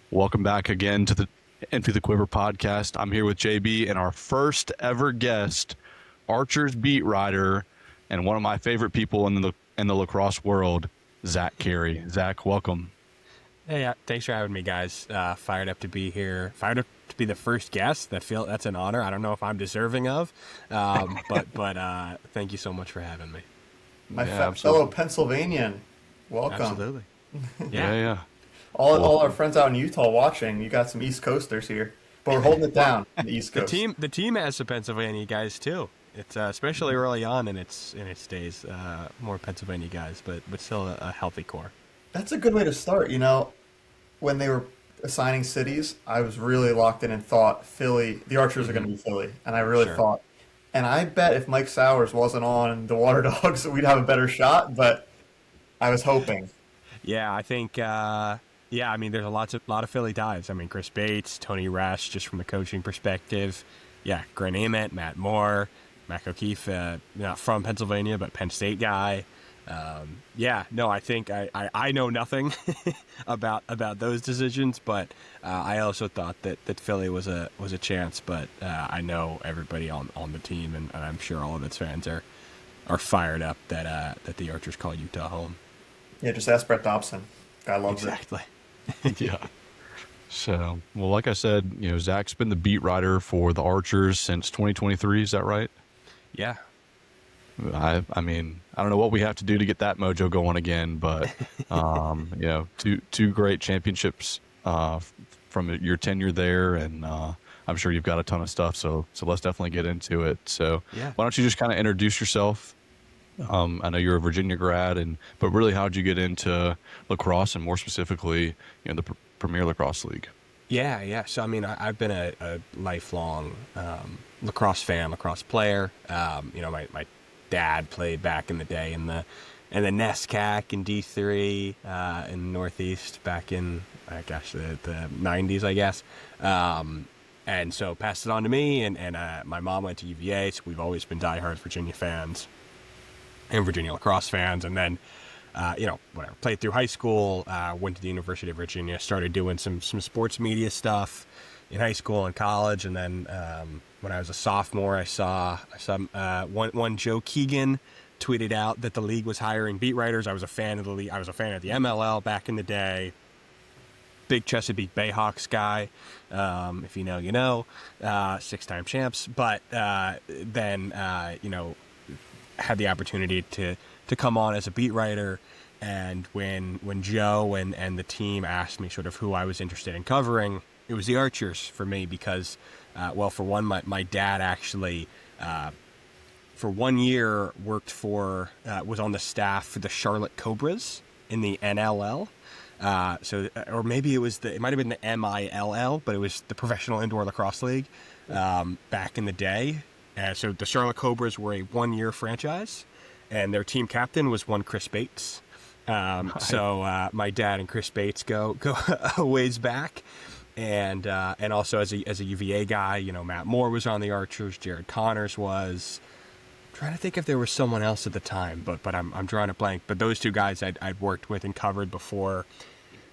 Welcome back again to the Empty the Quiver podcast. I'm here with JB and our first ever guest, Archers beat writer, and one of my favorite people in the lacrosse world, Zach Carey. Zach, welcome. Hey, thanks for having me, guys. Fired up to be here. Fired up to be the first guest. That's an honor. I don't know if I'm deserving of, but thank you so much for having me. My fellow Pennsylvanian, welcome. Absolutely. Yeah. All our friends out in Utah watching. You got some East Coasters here, but we're holding it down. The East Coast. The team has some Pennsylvania guys too. It's especially early on in its days, more Pennsylvania guys, but still a healthy core. That's a good way to start. When they were assigning cities, I was really locked in and thought Philly. The Archers are going to be Philly, and I really thought. And I bet if Mike Sowers wasn't on the Water Dogs, we'd have a better shot. But I was hoping. Yeah, I think. There's a lot of Philly ties. I mean, Chris Bates, Tony Rash, just from the coaching perspective. Yeah, Grant Ament, Matt Moore, Mac O'Keefe, not from Pennsylvania, but Penn State guy. I think I know nothing about those decisions, but I also thought that Philly was a chance. But I know everybody on the team, and I'm sure all of its fans are fired up that the Archers call Utah home. Yeah, just ask Brett Dobson. Guy loves exactly. Yeah. So, well, like I said, Zach's been the beat writer for the Archers since 2023. Is that right? Yeah. I mean, I don't know what we have to do to get that mojo going again, but two great championships from your tenure there, and I'm sure you've got a ton of stuff. So let's definitely get into it. So Why don't you just kind of introduce yourself? I know you're a Virginia grad, but really, how did you get into lacrosse, and more specifically, the Premier Lacrosse League? Yeah. So I mean, I've been a lifelong lacrosse fan, lacrosse player. My dad played back in the day in the NESCAC in D3 in the Northeast back in the 90s, I guess. And so passed it on to me, and my mom went to UVA, so we've always been diehard Virginia fans and Virginia lacrosse fans. And then, whatever, played through high school, went to the University of Virginia, started doing some sports media stuff in high school and college. And then when I was a sophomore, I saw one Joe Keegan tweeted out that the league was hiring beat writers. I was a fan of the league. I was a fan of the MLL back in the day. Big Chesapeake Bayhawks guy. If you know, you know. 6-time champs. But then had the opportunity to come on as a beat writer. And when Joe and the team asked me sort of who I was interested in covering, it was the Archers for me because, for one, my dad actually, for 1 year, was on the staff for the Charlotte Cobras in the NLL. Or maybe it might have been the MILL, but it was the Professional Indoor Lacrosse League back in the day. So the Charlotte Cobras were a 1-year franchise, and their team captain was one Chris Bates. So my dad and Chris Bates go a ways back. And also as a UVA guy, Matt Moore was on the Archers, Jared Connors was. I'm trying to think if there was someone else at the time, but I'm drawing a blank. But those two guys I'd worked with and covered before.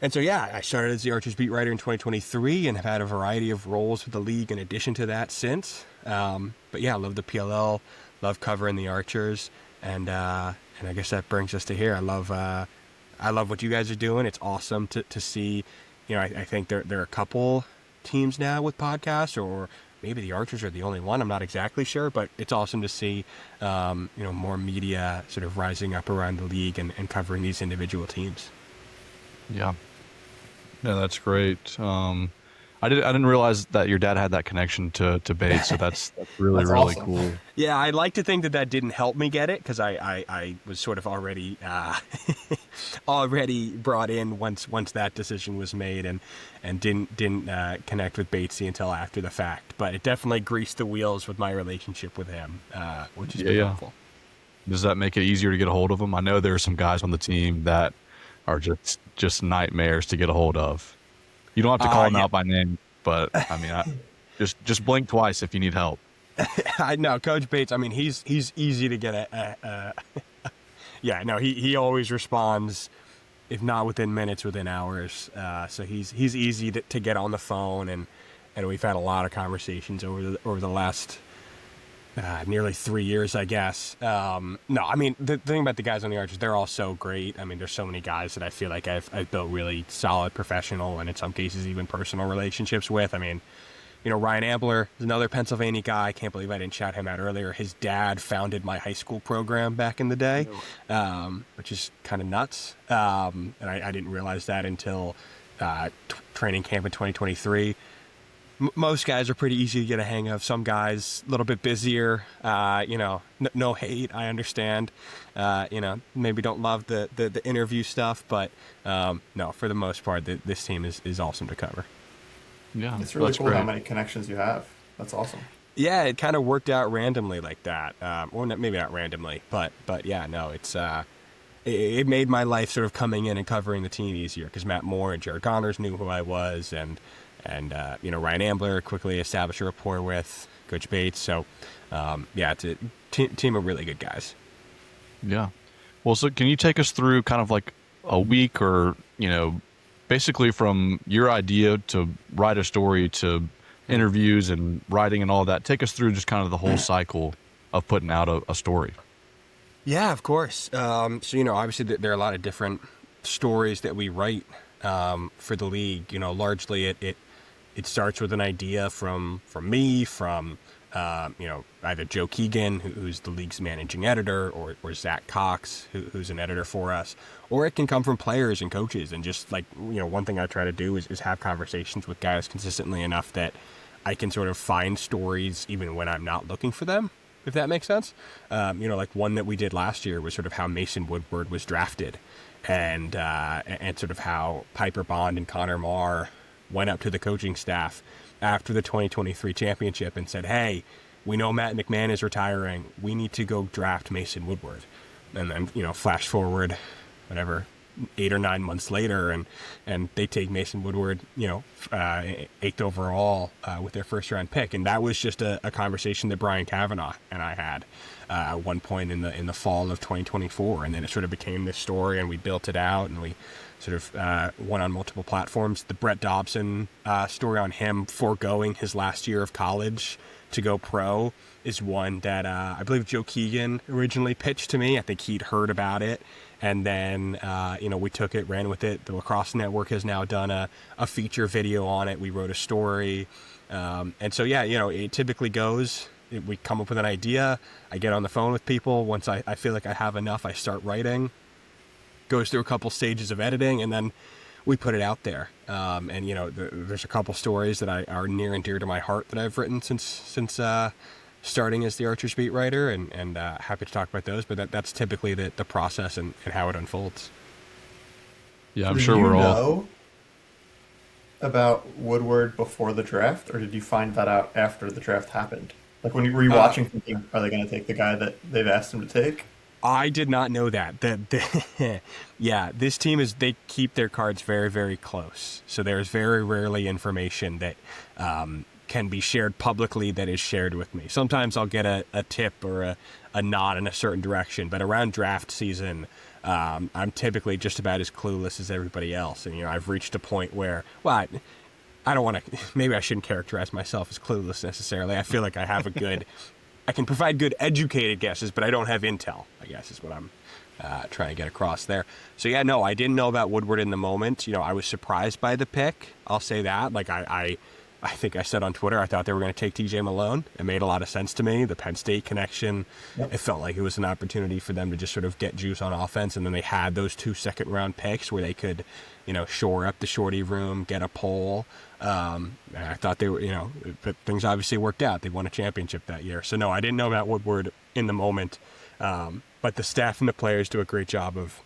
And so, I started as the Archers beat writer in 2023 and have had a variety of roles with the league in addition to that since. I love the PLL, love covering the Archers, and I guess that brings us to here. I love what you guys are doing. It's awesome to see. I think there are a couple teams now with podcasts, or maybe the Archers are the only one. I'm not exactly sure, but it's awesome to see, more media sort of rising up around the league and covering these individual teams. Yeah. No, that's great. I didn't realize that your dad had that connection to Bates, so that's really really awesome. Cool. Yeah, I'd like to think that didn't help me get it because I was sort of already brought in once that decision was made and didn't connect with Batesy until after the fact. But it definitely greased the wheels with my relationship with him, which has been helpful. Does that make it easier to get a hold of him? I know there are some guys on the team that are just nightmares to get a hold of. You don't have to call him out by name, but I mean, just blink twice if you need help. I know Coach Bates. I mean, he's easy to get he always responds if not within minutes, within hours. So he's easy to get on the phone, and we've had a lot of conversations over the last nearly 3 years, I guess. No, I mean, the thing about the guys on the Archers, they're all so great. I mean, there's so many guys that I feel like I've built really solid professional and in some cases even personal relationships with. I mean, Ryan Ambler is another Pennsylvania guy. I can't believe I didn't shout him out earlier. His dad founded my high school program back in the day, which is kind of nuts. And I didn't realize that until training camp in 2023. Most guys are pretty easy to get a hang of. Some guys a little bit busier. No hate. I understand. Maybe don't love the interview stuff, but no, for the most part, this team is awesome to cover. Yeah, it's really cool great. how many connections you have. That's awesome. Yeah, it kind of worked out randomly like that. Well, maybe not randomly, but yeah, no, it's it made my life sort of coming in and covering the team easier because Matt Moore and Jared Connors knew who I was, and Ryan Ambler quickly established a rapport with Coach Bates. So it's a team of really good guys. Yeah. Well, so can you take us through kind of like a week or, basically from your idea to write a story to interviews and writing and all that? Take us through just kind of the whole cycle of putting out a story. Yeah, of course. Obviously there are a lot of different stories that we write for the league. Largely it starts with an idea from me, from either Joe Keegan, who's the league's managing editor, or Zach Cox, who's an editor for us, or it can come from players and coaches. And just like, one thing I try to do is have conversations with guys consistently enough that I can sort of find stories even when I'm not looking for them, if that makes sense. Like one that we did last year was sort of how Mason Woodward was drafted, and sort of how Piper Bond and Connor Marr went up to the coaching staff after the 2023 championship and said, hey, we know Matt McMahon is retiring. We need to go draft Mason Woodward. And then, flash forward, 8 or 9 months later, and they take Mason Woodward, 8th overall with their first round pick. And that was just a conversation that Brian Cavanaugh and I had at one point in the fall of 2024. And then it sort of became this story, and we built it out, and we sort of went on multiple platforms. The Brett Dobson story on him foregoing his last year of college to go pro is one that I believe Joe Keegan originally pitched to me. I think he'd heard about it, and then we took it, ran with it. The Lacrosse Network has now done a feature video on it. We wrote a story, and so it typically goes. We come up with an idea. I get on the phone with people. Once I feel like I have enough, I start writing. Goes through a couple stages of editing, and then we put it out there. There's a couple stories that are near and dear to my heart that I've written since starting as the Archers beat writer, and happy to talk about those. But that's typically the process and how it unfolds. Yeah, I'm sure we're all. Know about Woodward before the draft, or did you find that out after the draft happened? Like were you watching, thinking, are they going to take the guy that they've asked them to take? I did not know that. This team they keep their cards very, very close. So there's very rarely information that can be shared publicly that is shared with me. Sometimes I'll get a tip or a nod in a certain direction, but around draft season, I'm typically just about as clueless as everybody else. And, I've reached a point where, I don't want to, maybe I shouldn't characterize myself as clueless necessarily. I feel like I have I can provide good educated guesses, but I don't have intel, I guess is what I'm trying to get across there. So I didn't know about Woodward in the moment. I was surprised by the pick. I'll say that. Like I think I said on Twitter, I thought they were going to take TJ Malone. It made a lot of sense to me. The Penn State connection, Yep. It felt like it was an opportunity for them to just sort of get juice on offense. And then they had those 2 second-round picks where they could, shore up the shorty room, get a poll. And I thought they were, but things obviously worked out. They won a championship that year. So, no, I didn't know about Woodward in the moment. But the staff and the players do a great job of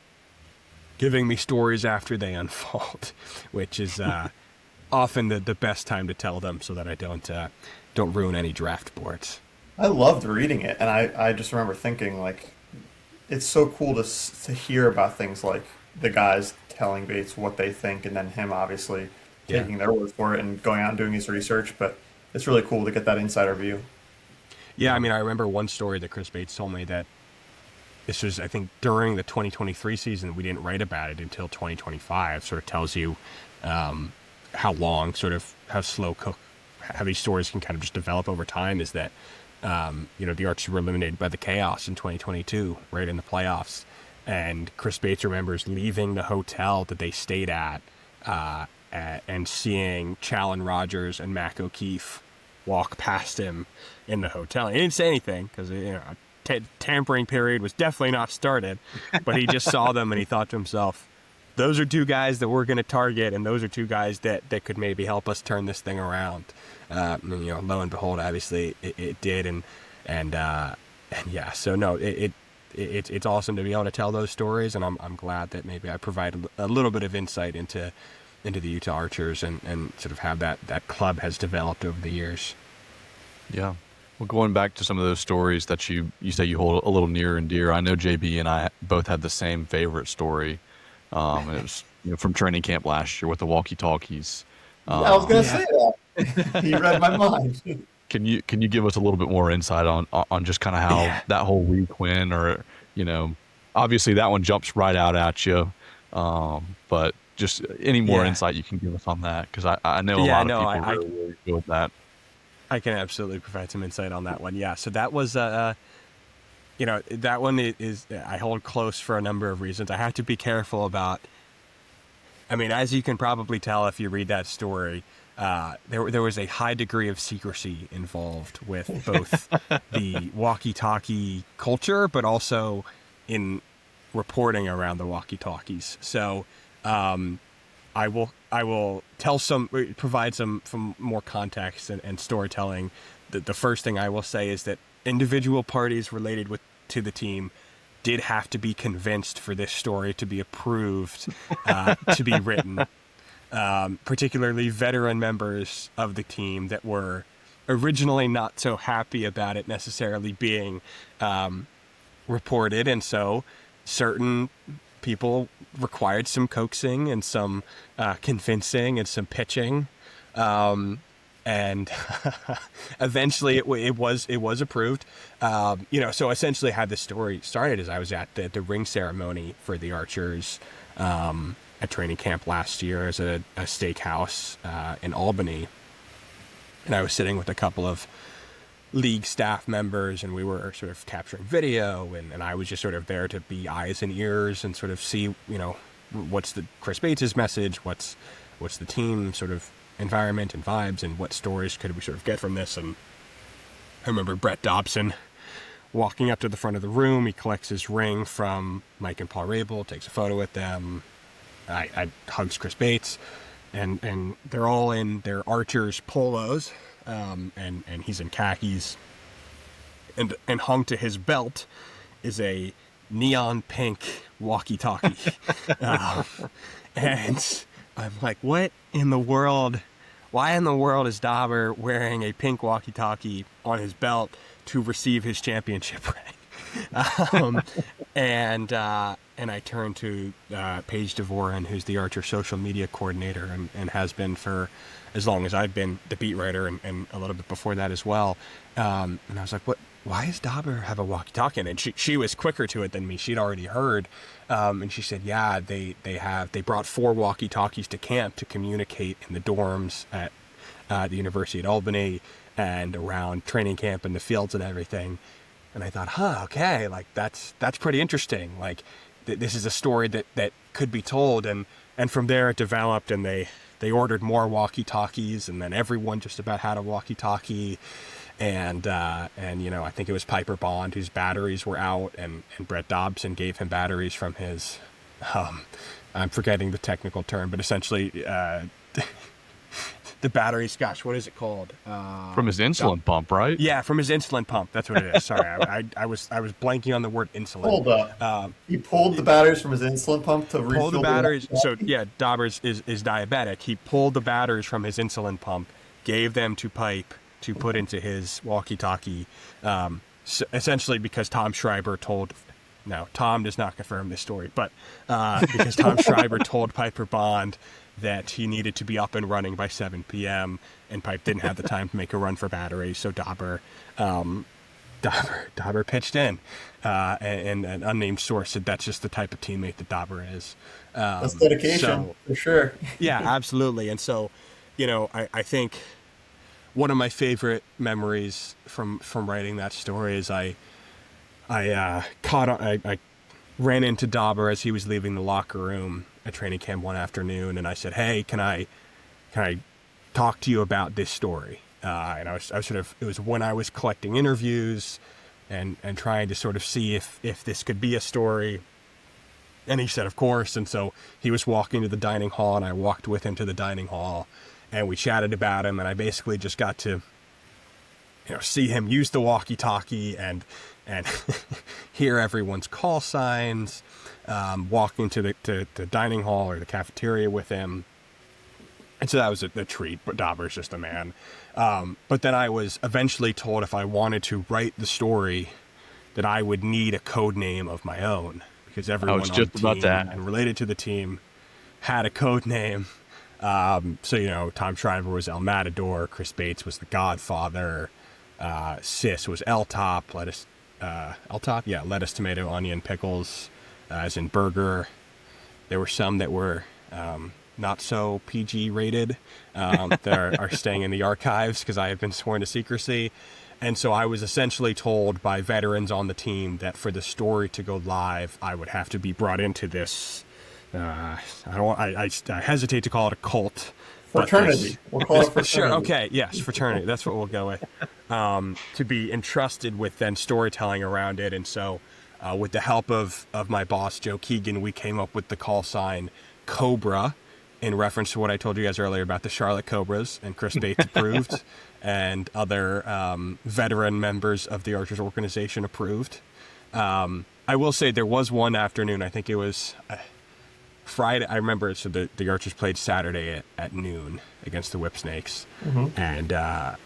giving me stories after they unfold, which is often the best time to tell them so that I don't ruin any draft boards. I loved reading it, and I just remember thinking, like, it's so cool to hear about things like the guys telling Bates what they think, and then him obviously taking their word for it and going out and doing his research. But it's really cool to get that insider view. Yeah, I mean, I remember one story that Chris Bates told me that this was, I think, during the 2023 season. We didn't write about it until 2025. Sort of tells you how long, sort of how slow how these stories can kind of just develop over time. Is that the Archers were eliminated by the Chaos in 2022, right in the playoffs, and Chris Bates remembers leaving the hotel that they stayed at and seeing Challen Rogers and Mac O'Keefe walk past him in the hotel. He didn't say anything because tampering period was definitely not started, but he just saw them and he thought to himself, those are two guys that we're going to target, and those are two guys that could maybe help us turn this thing around. Lo and behold, obviously it did, and yeah. So no, it's awesome to be able to tell those stories, and I'm glad that maybe I provided a little bit of insight into the Utah Archers and sort of how that club has developed over the years. Yeah. Well, going back to some of those stories that you say you hold a little near and dear, I know JB and I both had the same favorite story. And it was from training camp last year with the walkie-talkies. I was going to say that. You read my mind. Can you give us a little bit more insight on just kind of how that whole week went, or obviously that one jumps right out at you, but just any more insight you can give us on that, because I know a lot of people really feel that. I can absolutely provide some insight on that one. Yeah, so that was, that one is I hold close for a number of reasons. I have to be careful about, as you can probably tell if you read that story, there was a high degree of secrecy involved with both the walkie-talkie culture, but also in reporting around the walkie-talkies. So I will provide some more context and storytelling. The first thing I will say is that individual parties related to the team did have to be convinced for this story to be approved to be written. Particularly veteran members of the team that were originally not so happy about it necessarily being reported, and so certain people required some coaxing and some convincing and some pitching, and eventually it was approved. So essentially how the story started is I was at the ring ceremony for the Archers at training camp last year as a steakhouse in Albany, and I was sitting with a couple of league staff members, and we were sort of capturing video, and I was just sort of there to be eyes and ears and sort of see, what's the Chris Bates' message, what's the team sort of environment and vibes, and what stories could we sort of get from this. And I remember Brett Dobson walking up to the front of the room. He collects his ring from Mike and Paul Rabel, takes a photo with them. I hugs Chris Bates, and they're all in their Archers polos, and he's in khakis, and hung to his belt is a neon pink walkie-talkie. And I'm like, what in the world? Why in the world is Dauber wearing a pink walkie-talkie on his belt to receive his championship ring? And I turned to Paige DeVoren, who's the Archer social media coordinator and has been for as long as I've been the beat writer, and a little bit before that as well. And I was like, what? Why does Dauber have a walkie-talkie? And she was quicker to it than me. She'd already heard. And she said, yeah, they brought 4 walkie-talkies to camp to communicate in the dorms at the University at Albany and around training camp and the fields and everything. And I thought, okay, like that's pretty interesting. Like this is a story that could be told. And from there it developed, and they ordered more walkie-talkies, and then everyone just about had a walkie-talkie. And I think it was Piper Bond whose batteries were out, and Brett Dobson gave him batteries from his, I'm forgetting the technical term, but essentially the batteries, gosh, what is it called? From his insulin pump, right? Yeah, from his insulin pump. That's what it is. Sorry, I was blanking on the word insulin. Hold up. He pulled the batteries from his insulin pump to refill the batteries. So yeah, Daubers is diabetic. He pulled the batteries from his insulin pump, gave them to Pipe to put into his walkie-talkie, so essentially because Tom Schreiber told. No, Tom does not confirm this story, but because Tom Schreiber told Piper Bond that he needed to be up and running by 7 p.m. and Pipe didn't have the time to make a run for batteries, so Dauber Dauber pitched in, and an unnamed source said that's just the type of teammate that Dauber is. That's dedication, for sure. Yeah, absolutely. And so, I think one of my favorite memories from writing that story is I ran into Dauber as he was leaving the locker room at training camp one afternoon, and I said, "Hey, can I talk to you about this story?" And I was it was when I was collecting interviews and trying to sort of see if this could be a story. And he said, of course. And so he was walking to the dining hall, and I walked with him to the dining hall, and we chatted about him. And I basically just got to, see him use the walkie-talkie and hear everyone's call signs, walking to the dining hall or the cafeteria with him. And so that was a treat, but Dauber's just a man. But then I was eventually told if I wanted to write the story that I would need a code name of my own, because everyone on the team and related to the team had a code name. So, Tom Shriver was El Matador, Chris Bates was the Godfather, Sis was El Top, lettuce, tomato, onion, pickles, as in burger. There were some that were not so PG rated that are staying in the archives because I have been sworn to secrecy. And so I was essentially told by veterans on the team that for the story to go live, I would have to be brought into this. I hesitate to call it a cult. Fraternity. We'll call it fraternity. Sure. Okay. Yes. Fraternity. That's what we'll go with. To be entrusted with then storytelling around it. And so with the help of my boss, Joe Keegan, we came up with the call sign Cobra, in reference to what I told you guys earlier about the Charlotte Cobras, and Chris Bates approved, and other veteran members of the Archers organization approved. I will say there was one afternoon, I think it was Friday, I remember, so the Archers played Saturday at noon against the Whipsnakes, and I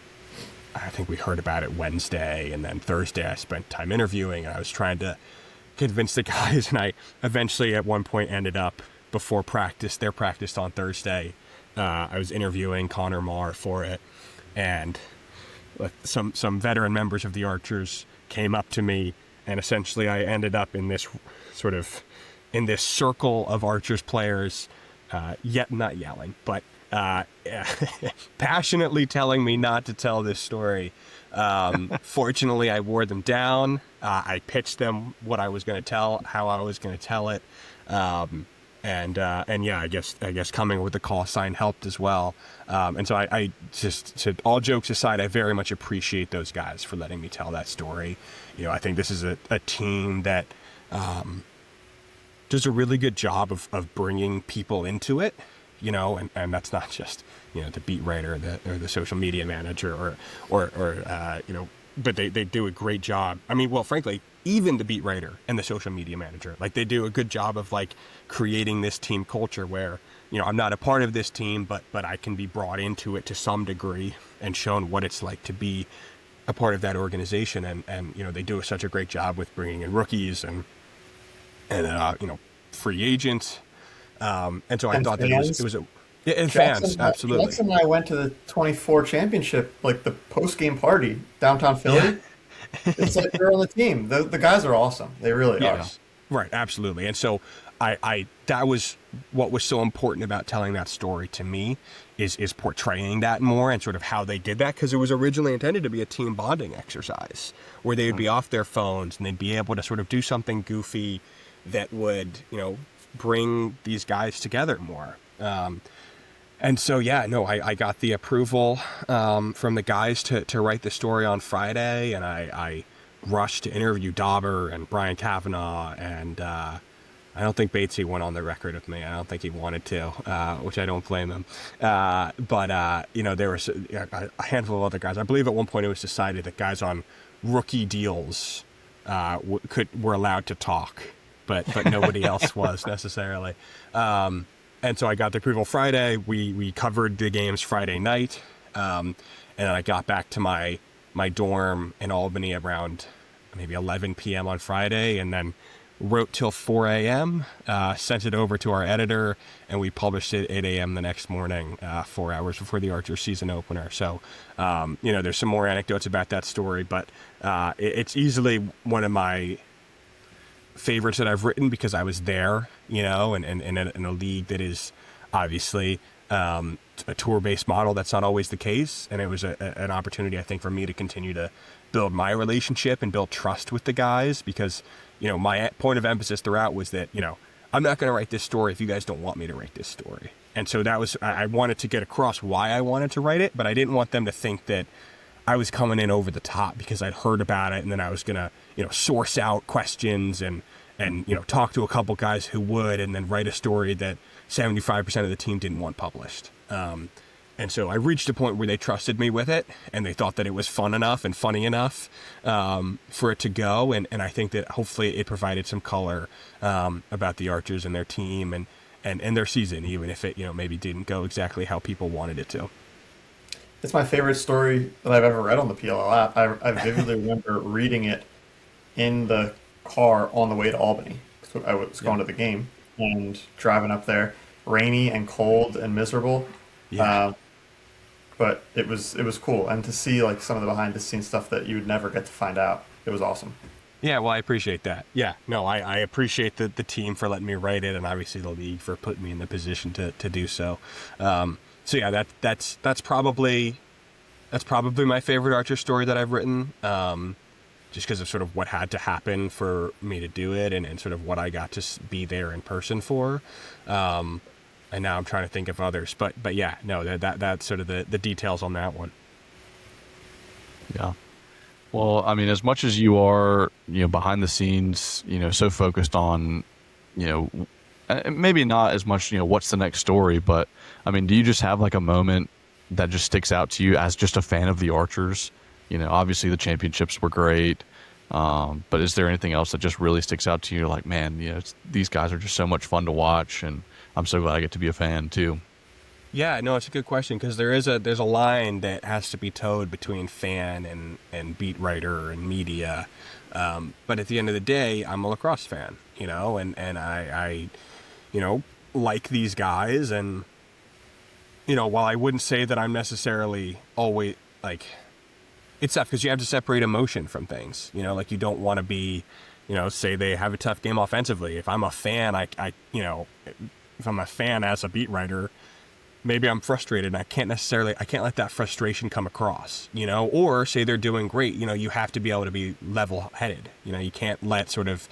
think we heard about it Wednesday, and then Thursday I spent time interviewing, and I was trying to convince the guys, and I eventually at one point ended up, before practice, their practice on Thursday, I was interviewing Connor Marr for it, and some veteran members of the Archers came up to me, and essentially I ended up in this circle of Archers players, yet not yelling, but passionately telling me not to tell this story. Fortunately, I wore them down. I pitched them what I was going to tell, how I was going to tell it. And yeah, I guess coming with the call sign helped as well. And so I just, to all jokes aside, I very much appreciate those guys for letting me tell that story. I think this is a team that does a really good job of bringing people into it, and that's not just, the beat writer or the social media manager or but they do a great job. I mean, well, frankly, even the beat writer and the social media manager, they do a good job of creating this team culture where, I'm not a part of this team, but I can be brought into it to some degree and shown what it's like to be a part of that organization. And they do such a great job with bringing in rookies and free agents. And so I thought that it was and fans, absolutely. Jackson and I went to the 24 championship, the post-game party, downtown Philly. Yeah. It's like they're on the team. The guys are awesome. They really are. Right, absolutely. And so I that was what was so important about telling that story to me is portraying that more and sort of how they did that, because it was originally intended to be a team bonding exercise where they would be off their phones and they'd be able to sort of do something goofy that would, bring these guys together more. And so, I got the approval from the guys to write the story on Friday, and I rushed to interview Dauber and Brian Kavanaugh, and I don't think Batesy went on the record with me. I don't think he wanted to, which I don't blame him. But there was a handful of other guys. I believe at one point it was decided that guys on rookie deals were allowed to talk, but nobody else was necessarily. And so I got the approval Friday. We covered the games Friday night, and I got back to my dorm in Albany around maybe 11 p.m. on Friday, and then wrote till 4 a.m., sent it over to our editor, and we published it 8 a.m. the next morning, 4 hours before the Archer season opener. So, there's some more anecdotes about that story, but it's easily one of my favorites that I've written because I was there, and in a league that is obviously a tour-based model. That's not always the case, and it was an opportunity, I think, for me to continue to build my relationship and build trust with the guys because, my point of emphasis throughout was that, I'm not going to write this story if you guys don't want me to write this story. And so that was, I wanted to get across why I wanted to write it, but I didn't want them to think that I was coming in over the top because I'd heard about it and then I was going to, source out questions and talk to a couple guys who would and then write a story that 75% of the team didn't want published. And so I reached a point where they trusted me with it and they thought that it was fun enough and funny enough for it to go. And I think that hopefully it provided some color about the Archers and their team and their season, even if it, maybe didn't go exactly how people wanted it to. It's my favorite story that I've ever read on the PLL app. I vividly remember reading it in the car on the way to Albany. So I was going to the game and driving up there, rainy and cold and miserable. Yeah. But it was cool, and to see like some of the behind the scenes stuff that you would never get to find out. It was awesome. Yeah, well, I appreciate that. Yeah, no, I appreciate the team for letting me write it, and obviously the league for putting me in the position to do so. So yeah, that's probably my favorite Archer story that I've written. Just because of sort of what had to happen for me to do it and sort of what I got to be there in person for. And now I'm trying to think of others, but yeah, no, that's sort of the details on that one. Yeah. Well, I mean, as much as you are, behind the scenes, so focused on, maybe not as much, what's the next story, but I mean, do you just have like a moment that just sticks out to you as just a fan of the Archers? Obviously the championships were great, but is there anything else that just really sticks out to you? Like, man, these guys are just so much fun to watch, and I'm so glad I get to be a fan too. Yeah, no, it's a good question because there's a line that has to be towed between fan and beat writer and media, but at the end of the day, I'm a lacrosse fan, and I like these guys, and while I wouldn't say that I'm necessarily always like. It's tough because you have to separate emotion from things, like you don't want to be, say they have a tough game offensively. If I'm a fan, if I'm a fan as a beat writer, maybe I'm frustrated and I can't let that frustration come across, or say they're doing great, you have to be able to be level headed. You can't let sort of,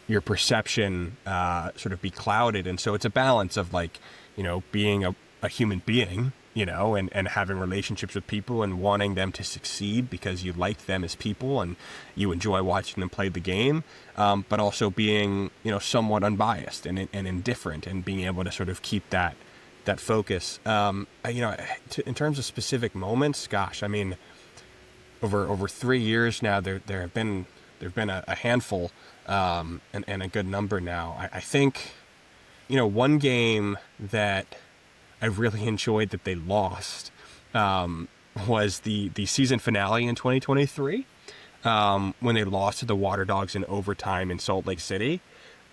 your perception, sort of be clouded. And so it's a balance of like, being a human being, and having relationships with people and wanting them to succeed because you like them as people and you enjoy watching them play the game, but also being, somewhat unbiased and indifferent and being able to sort of keep that focus. In terms of specific moments, gosh, I mean, over 3 years now, there have been a handful, and a good number now. I think, one game that I really enjoyed that they lost was the season finale in 2023 when they lost to the Water Dogs in overtime in Salt Lake City.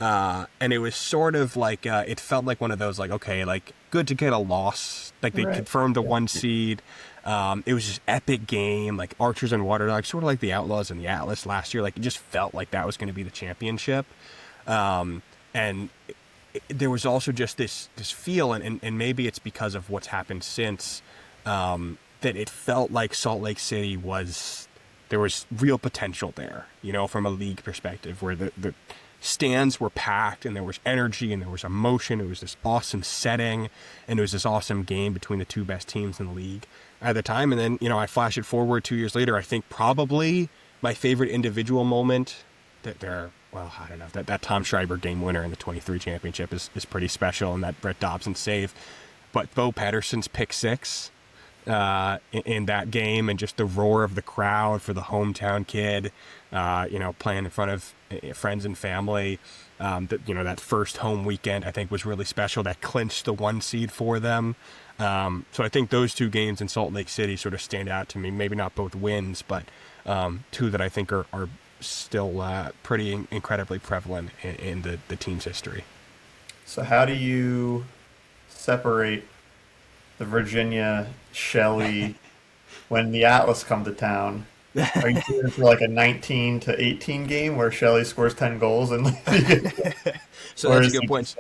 And it was sort of like, it felt like one of those, like, okay, like good to get a loss. Like they confirmed a 1 seed. It was just epic game, like Archers and Water Dogs, sort of like the Outlaws and the Atlas last year. Like it just felt like that was going to be the championship. And there was also just this feel, and maybe it's because of what's happened since, that it felt like Salt Lake City there was real potential there, from a league perspective, where the stands were packed and there was energy and there was emotion. It was this awesome setting and it was this awesome game between the two best teams in the league at the time. And then, I flash it forward 2 years later. I think probably my favorite individual moment I don't know, that Tom Schreiber game winner in the 23 championship is pretty special, and that Brett Dobson save. But Bo Pettersson's pick six in that game, and just the roar of the crowd for the hometown kid, playing in front of friends and family. That first home weekend, I think, was really special. That clinched the 1 seed for them. So I think those two games in Salt Lake City sort of stand out to me. Maybe not both wins, but two that I think are still pretty incredibly prevalent in the team's history. So how do you separate the Virginia Shelley when the Atlas come to town? Are you cheering for like a 19-18 game where Shelley scores 10 goals and So that's a good point.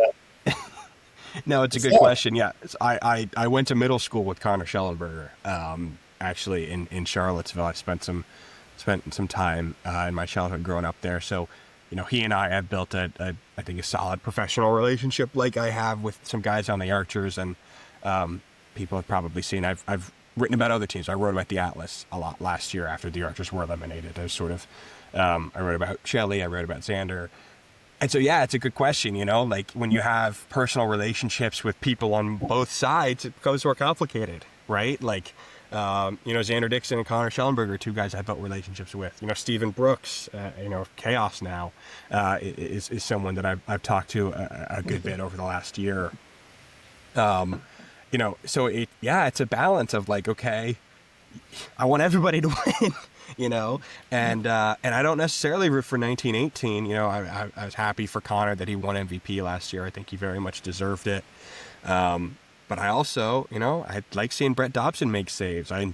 No, it's a good question. Yeah, I went to middle school with Connor Schellenberger. Actually, in Charlottesville, I spent some time in my childhood growing up there. So, he and I have built I think a solid professional relationship, like I have with some guys on the Archers, and people have probably seen. I've written about other teams. I wrote about the Atlas a lot last year after the Archers were eliminated. I was sort of I wrote about Shelley. I wrote about Xander. And so, yeah, it's a good question, like when you have personal relationships with people on both sides, it becomes more complicated, right? Like, Xander Dixon and Connor Schellenberger, two guys I built relationships with. Stephen Brooks, Chaos now, is someone that I've talked to a good bit over the last year. So it's a balance of like, okay, I want everybody to win. And I don't necessarily root for 1918. I was happy for Connor that he won MVP last year. I think he very much deserved it. But I also, I like seeing Brett Dobson make saves. I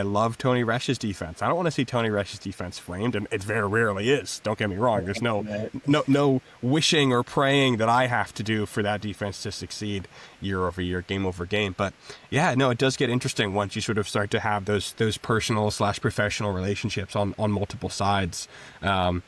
love Tony Resch's defense. I don't want to see Tony Resch's defense flamed, and it very rarely is. Don't get me wrong. There's no wishing or praying that I have to do for that defense to succeed year over year, game over game. But yeah, no, it does get interesting once you sort of start to have those personal / professional relationships on multiple sides. I'm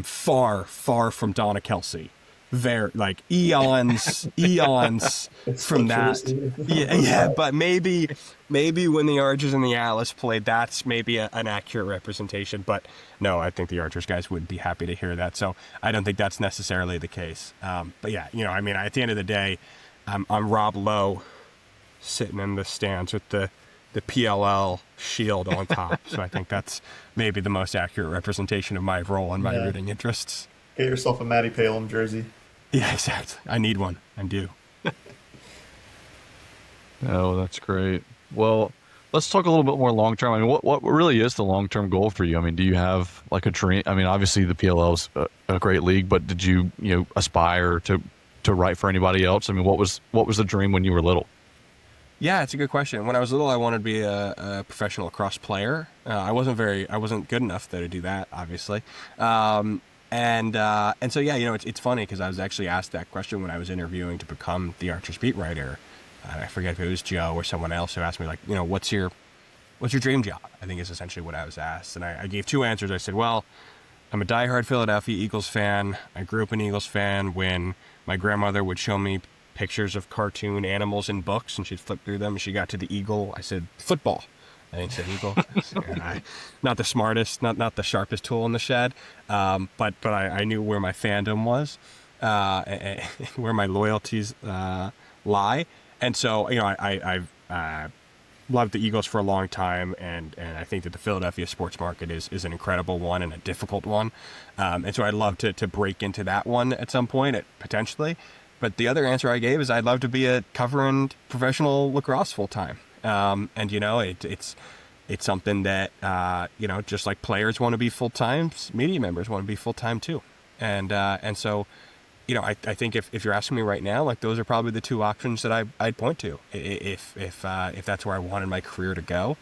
far from Donna Kelsey. There, like eons from that. Yeah, but maybe when the Archers and the Atlas played, that's maybe an accurate representation. But no, I think the Archers guys would be happy to hear that. So I don't think that's necessarily the case. But yeah, at the end of the day, I'm Rob Lowe sitting in the stands with the PLL shield on top. So I think that's maybe the most accurate representation of my role and my rooting interests. Get yourself a Matty Palem jersey. Yeah, exactly. I need one. I do. Oh, that's great. Well, let's talk a little bit more long term. I mean, what really is the long term goal for you? I mean, do you have like a dream? I mean, obviously the PLL is a great league, but did you aspire to write for anybody else? I mean, what was the dream when you were little? Yeah, it's a good question. When I was little, I wanted to be a professional lacrosse player. I wasn't good enough though to do that, obviously. And so, yeah, it's funny because I was actually asked that question when I was interviewing to become the Archers beat writer. I forget if it was Joe or someone else who asked me, like, what's your dream job? I think is essentially what I was asked. And I gave two answers. I said, well, I'm a diehard Philadelphia Eagles fan. I grew up an Eagles fan when my grandmother would show me pictures of cartoon animals in books, and she'd flip through them, and she got to the eagle. I said, football. I think said eagle. Not the smartest, not the sharpest tool in the shed, but I knew where my fandom was, where my loyalties lie, and so I've loved the Eagles for a long time, and I think that the Philadelphia sports market is an incredible one and a difficult one, and so I'd love to break into that one at some point, potentially. But the other answer I gave is I'd love to be covering professional lacrosse full time. And it's something that just like players want to be full time, media members want to be full time too, and so I think if you're asking me right now, like those are probably the two options that I'd point to if that's where I wanted my career to go.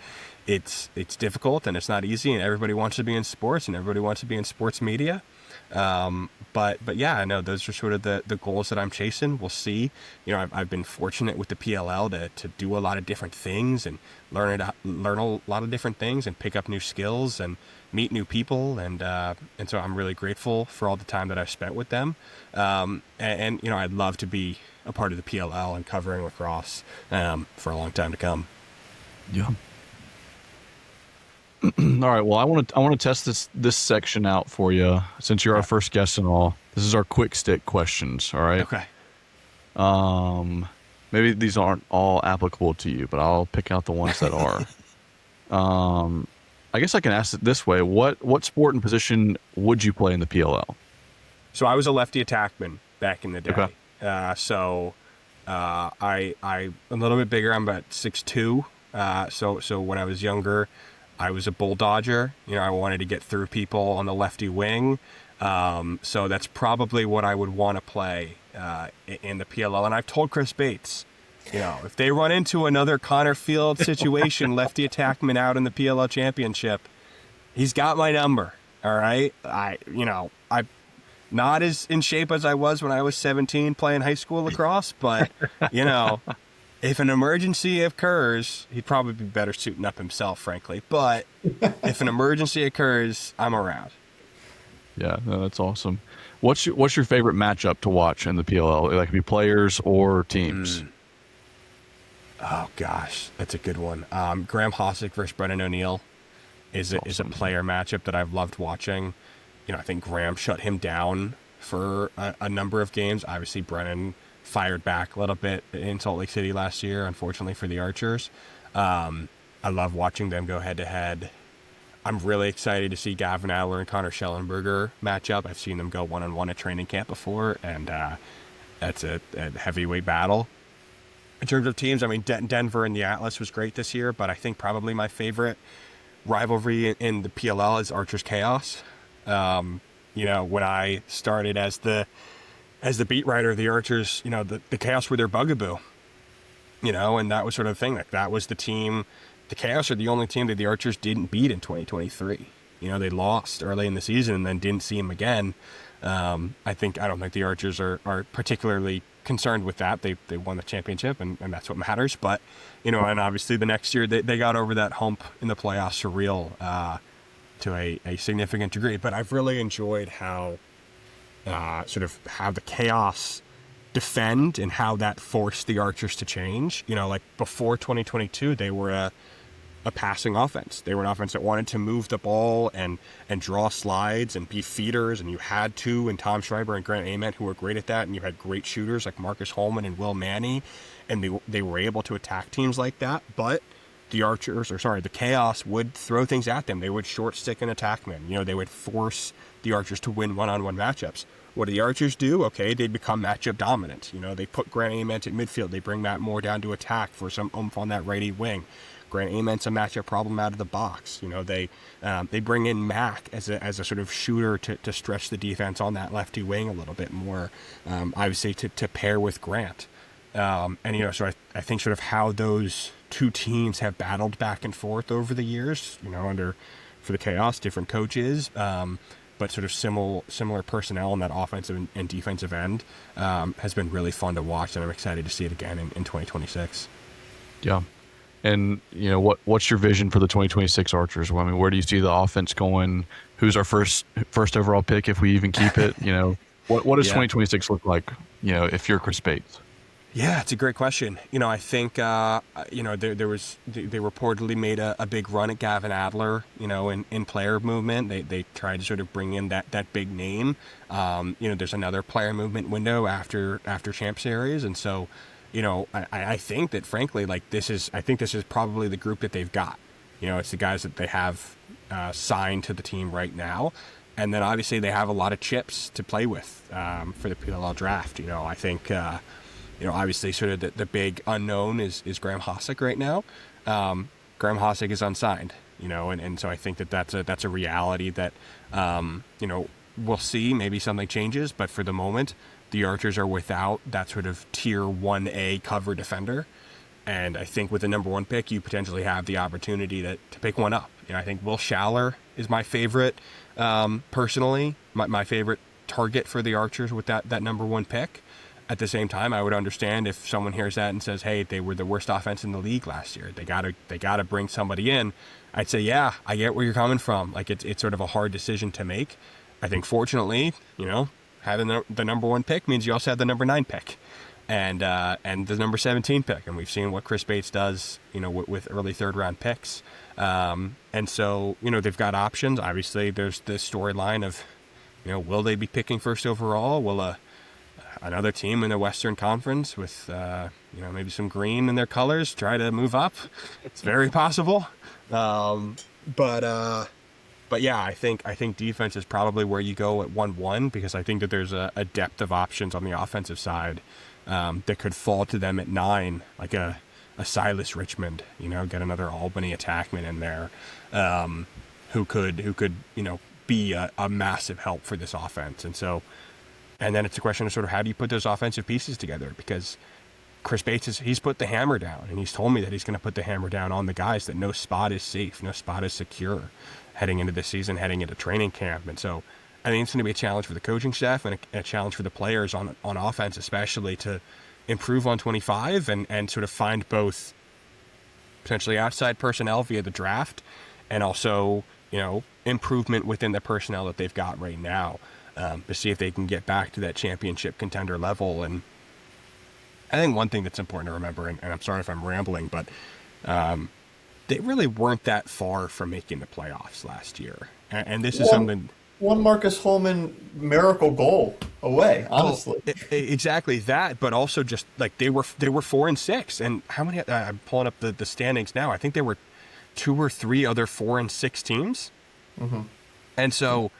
It's difficult and it's not easy, and everybody wants to be in sports and everybody wants to be in sports media. But yeah, I know those are sort of the goals that I'm chasing. We'll see. I've been fortunate with the PLL to do a lot of different things and learn a lot of different things and pick up new skills and meet new people. And so I'm really grateful for all the time that I've spent with them. And I'd love to be a part of the PLL and covering lacrosse, for a long time to come. Yeah. All right. Well, I want to test this section out for you since you're our first guest and all. This is our quick stick questions. All right. Okay. Maybe these aren't all applicable to you, but I'll pick out the ones that are. I guess I can ask it this way: what sport and position would you play in the PLL? So I was a lefty attackman back in the day. Okay. I'm a little bit bigger. I'm about 6'2". So when I was younger, I was a bull dodger. I wanted to get through people on the lefty wing. So that's probably what I would want to play in the PLL. And I've told Chris Bates, if they run into another Connor Field situation, lefty attackman out in the PLL championship, he's got my number. All right. I'm not as in shape as I was when I was 17 playing high school lacrosse, but if an emergency occurs, he'd probably be better suiting up himself, frankly. But if an emergency occurs, I'm around. Yeah, no, that's awesome. What's your favorite matchup to watch in the PLL? It could be players or teams. Oh gosh, that's a good one. Graham Hossick versus Brennan O'Neill is a player matchup that I've loved watching. I think Graham shut him down for a number of games. Obviously, Brennan fired back a little bit in Salt Lake City last year, unfortunately for the Archers. I love watching them go head to head. I'm really excited to see Gavin Adler and Connor Schellenberger match up. I've seen them go one-on-one at training camp before, and that's a heavyweight battle. In terms of teams, I mean, Denver and the Atlas was great this year, but I think probably my favorite rivalry in the PLL is Archers Chaos. When I started as the beat writer of the Archers, the Chaos were their bugaboo, and that was sort of the thing. Like, that was the team. The Chaos are the only team that the Archers didn't beat in 2023. They lost early in the season and then didn't see them again. I don't think the Archers are particularly concerned with that. They won the championship, and that's what matters. But, and obviously the next year they got over that hump in the playoffs for real, to a significant degree. But I've really enjoyed how the Chaos defend and how that forced the Archers to change. Like before 2022, they were a passing offense. They were an offense that wanted to move the ball and draw slides and be feeders, and you had and Tom Schreiber and Grant Ament, who were great at that, and you had great shooters like Marcus Holman and Will Manny, and they were able to attack teams like that. But the Chaos would throw things at them. They would short stick an attackman. They would force the Archers to win one-on-one matchups. What do the Archers do? Okay, they become matchup dominant. They put Grant Ament at midfield. They bring Matt Moore down to attack for some oomph on that righty wing. Grant Ament's a matchup problem out of the box. They bring in Mac as a sort of shooter to stretch the defense on that lefty wing a little bit more. Obviously to pair with Grant. So I think sort of how those two teams have battled back and forth over the years, for the Chaos, different coaches, but sort of similar personnel on that offensive and defensive end, has been really fun to watch, and I'm excited to see it again in 2026. Yeah. And, what's your vision for the 2026 Archers? Well, I mean, where do you see the offense going? Who's our first overall pick if we even keep it? What does 2026 look like, if you're Chris Bates? Yeah, it's a great question. I think, they reportedly made a big run at Gavin Adler, in player movement. They tried to sort of bring in that big name. There's another player movement window after Champ Series. And so, I think that frankly, this is probably the group that they've got. It's the guys that they have signed to the team right now. And then obviously they have a lot of chips to play with for the PLL draft. I think, obviously sort of the big unknown is Graham Hossick right now. Graham Hossick is unsigned, and so I think that's a reality that, we'll see. Maybe something changes, but for the moment, the Archers are without that sort of tier 1A cover defender. And I think with the number one pick, you potentially have the opportunity to pick one up. I think Will Schaller is my favorite, personally, my favorite target for the Archers with that number one pick. At the same time, I would understand if someone hears that and says, hey, they were the worst offense in the league last year. They gotta bring somebody in. I'd say, yeah, I get where you're coming from. It's sort of a hard decision to make. I think fortunately, having the number one pick means you also have the number 9 pick and the number 17 pick. And we've seen what Chris Bates does, with early third round picks. And so, they've got options. Obviously there's the storyline of, will they be picking first overall? Will another team in the Western Conference with, maybe some green in their colors try to move up? It's very possible. But yeah, I think defense is probably where you go at 1-1, because I think that there's a depth of options on the offensive side that could fall to them at 9, like a Silas Richmond, get another Albany attackman in there, who could be a massive help for this offense. And then it's a question of sort of how do you put those offensive pieces together, because Chris Bates he's put the hammer down, and he's told me that he's going to put the hammer down on the guys, that no spot is safe, no spot is secure heading into this season, heading into training camp. And so I think it's going to be a challenge for the coaching staff and a challenge for the players on offense, especially to improve on 25 and sort of find both potentially outside personnel via the draft and also, improvement within the personnel that they've got right now, to see if they can get back to that championship contender level. And I think one thing that's important to remember, and I'm sorry if I'm rambling, but they really weren't that far from making the playoffs last year. And this is something... One Marcus Holman miracle goal away, honestly. Exactly that, but also just like they were 4-6, and how many? I'm pulling up the standings now. I think there were 2 or 3 other 4-6 teams, and so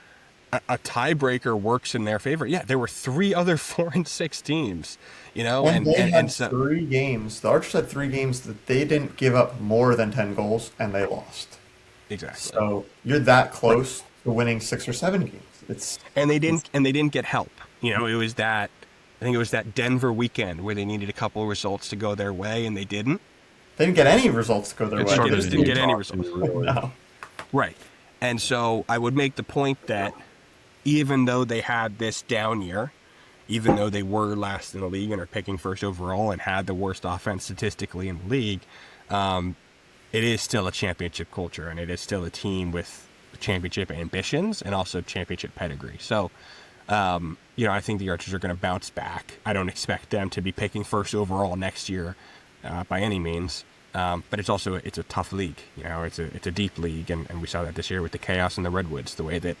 a tiebreaker works in their favor. Yeah, there were 3 other 4-6 teams, and they had 3 games. The Archers had 3 games that they didn't give up more than 10 goals, and they lost. Exactly. So you're that close to winning 6 or 7 games. And they didn't get help. It was that, I think it was that Denver weekend where they needed a couple of results to go their way, and they didn't. They didn't get any results to go their way. They just didn't get any results. No. Right. And so I would make the point that even though they had this down year, even though they were last in the league and are picking first overall and had the worst offense statistically in the league, it is still a championship culture, and it is still a team with championship ambitions and also championship pedigree. So, I think the Archers are going to bounce back. I don't expect them to be picking first overall next year by any means. But it's a tough league. It's a deep league, and we saw that this year with the Chaos and the Redwoods, the way that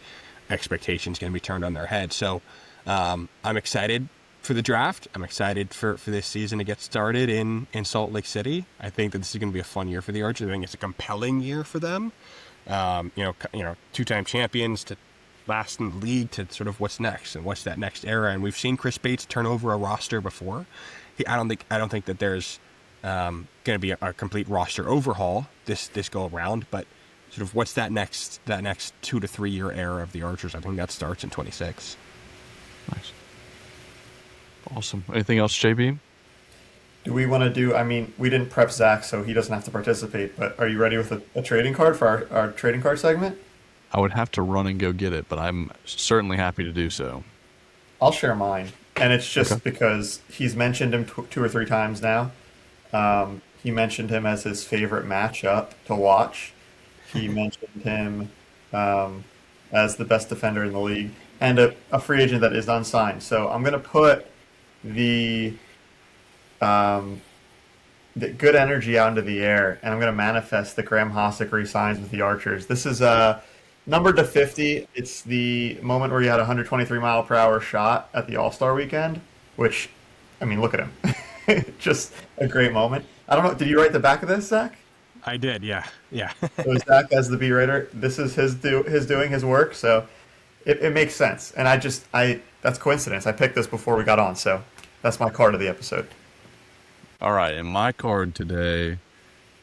expectations can be turned on their head. So I'm excited for the draft. I'm excited for this season to get started in Salt Lake City. I think that this is going to be a fun year for the Archers. I think it's a compelling year for them. 2-time champions to last in the league to sort of what's next and what's that next era. And we've seen Chris Bates turn over a roster before. I don't think that there's going to be a complete roster overhaul this go around, but sort of what's that next 2 to 3 year era of the Archers. I think that starts in 26. Nice. Awesome. Anything else, JB? Do we want to do, we didn't prep Zach, so he doesn't have to participate, but are you ready with a trading card for our trading card segment? I would have to run and go get it, but I'm certainly happy to do so. I'll share mine, and it's just because he's mentioned him 2 or 3 times now. He mentioned him as his favorite matchup to watch. He mentioned him as the best defender in the league, and a free agent that is unsigned. So I'm going to put the good energy out into the air, and I'm going to manifest that Graham Hossack re-signs with the Archers. This is numbered to 50. It's the moment where he had a 123-mile-per-hour shot at the All-Star weekend, which, look at him. Just a great moment. I don't know, did you write the back of this, Zach? I did, yeah. So Zach, as the beat writer, this is his doing his work, so it makes sense. And that's coincidence. I picked this before we got on, so that's my card of the episode. All right, and my card today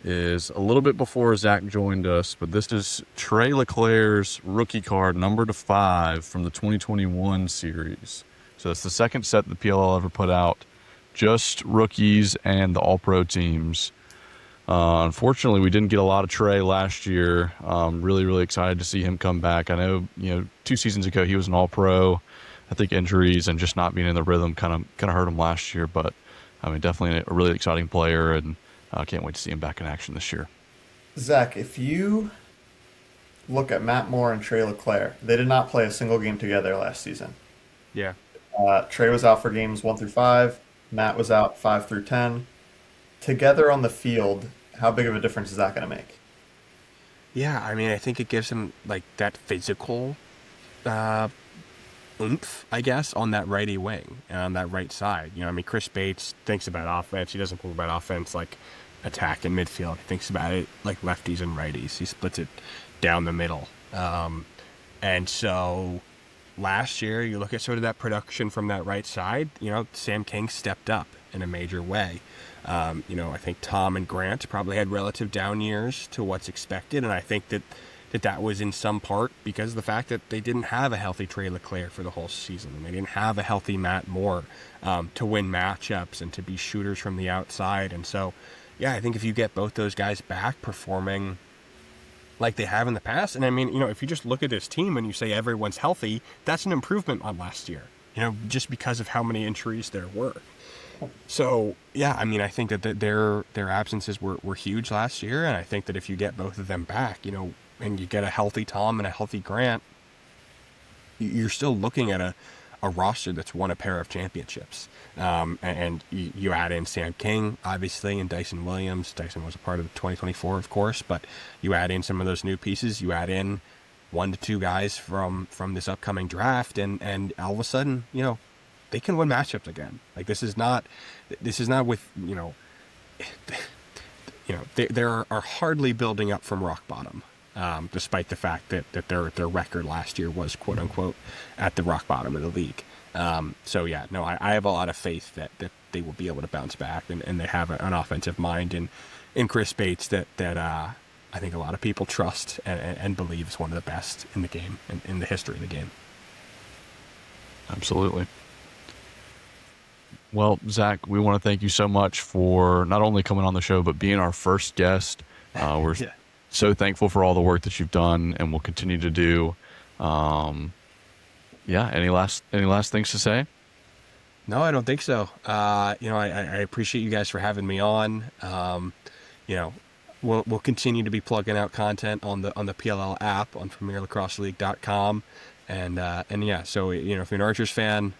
is a little bit before Zach joined us, but this is Trey Leclerc's rookie card, number 5 from the 2021 series. So it's the second set the PLL ever put out, just rookies and the All-Pro teams. Unfortunately, we didn't get a lot of Trey last year. Really, really excited to see him come back. I know, 2 seasons ago he was an All-Pro. I think injuries and just not being in the rhythm kind of hurt him last year, but definitely a really exciting player, and I can't wait to see him back in action this year. Zach, if you look at Matt Moore and Trey Leclerc, they did not play a single game together last season. Yeah. Trey was out for games 1 through 5. Matt was out 5 through 10. Together on the field, how big of a difference is that going to make? Yeah, I think it gives him that physical oomph, I guess, on that righty wing and on that right side. Chris Bates thinks about offense. He doesn't think about offense like attack and midfield. He thinks about it like lefties and righties. He splits it down the middle. And so last year, you look at sort of that production from that right side, Sam King stepped up in a major way. I think Tom and Grant probably had relative down years to what's expected, and I think that was in some part because of the fact that they didn't have a healthy Trey LeClaire for the whole season, and they didn't have a healthy Matt Moore to win matchups and to be shooters from the outside. And so, yeah, I think if you get both those guys back performing like they have in the past, and I mean, if you just look at this team and you say everyone's healthy, that's an improvement on last year, just because of how many injuries there were. So, yeah, I mean, I think that their absences were huge last year, and I think that if you get both of them back, and you get a healthy Tom and a healthy Grant, you're still looking at a roster that's won a pair of championships. And you add in Sam King, obviously, and Dyson Williams. Dyson was a part of the 2024, of course, but you add in some of those new pieces. You add in 1 to 2 guys from this upcoming draft, and all of a sudden, they can win matchups again. Like, this is not with, they are hardly building up from rock bottom. Despite the fact that their record last year was quote unquote at the rock bottom of the league. So yeah, no, I have a lot of faith that they will be able to bounce back, and they have an offensive mind in Chris Bates that I think a lot of people trust and believe is one of the best in the game and in the history of the game. Absolutely. Well, Zach, we want to thank you so much for not only coming on the show, but being our first guest. We're so thankful for all the work that you've done and will continue to do. Any last things to say? No, I don't think so. I appreciate you guys for having me on. We'll continue to be plugging out content on the PLL app on PremierLacrosseLeague.com, and yeah. So if you're an Archers fan,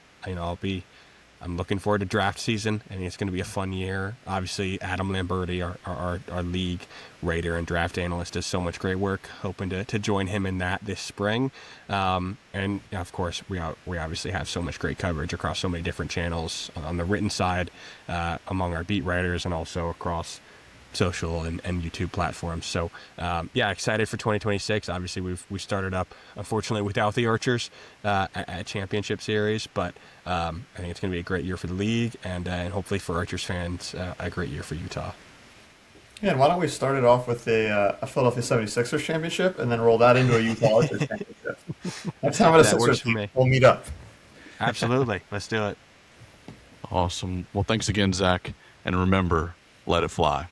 I'm looking forward to draft season. I think it's going to be a fun year. Obviously, Adam Lamberti, our league rater and draft analyst, does so much great work. Hoping to join him in that this spring. And of course, we obviously have so much great coverage across so many different channels on the written side, among our beat writers, and also across social and YouTube platforms. So excited for 2026. Obviously we started up, unfortunately, without the Archers at championship series, but I think it's going to be a great year for the league, and hopefully for Archers fans, a great year for Utah. Yeah, and why don't we start it off with a Philadelphia 76ers championship and then roll that into a Utah Archers championship. Next time at a Sixers, we'll meet up. Absolutely. Let's do it. Awesome. Well, thanks again, Zach, and remember, let it fly.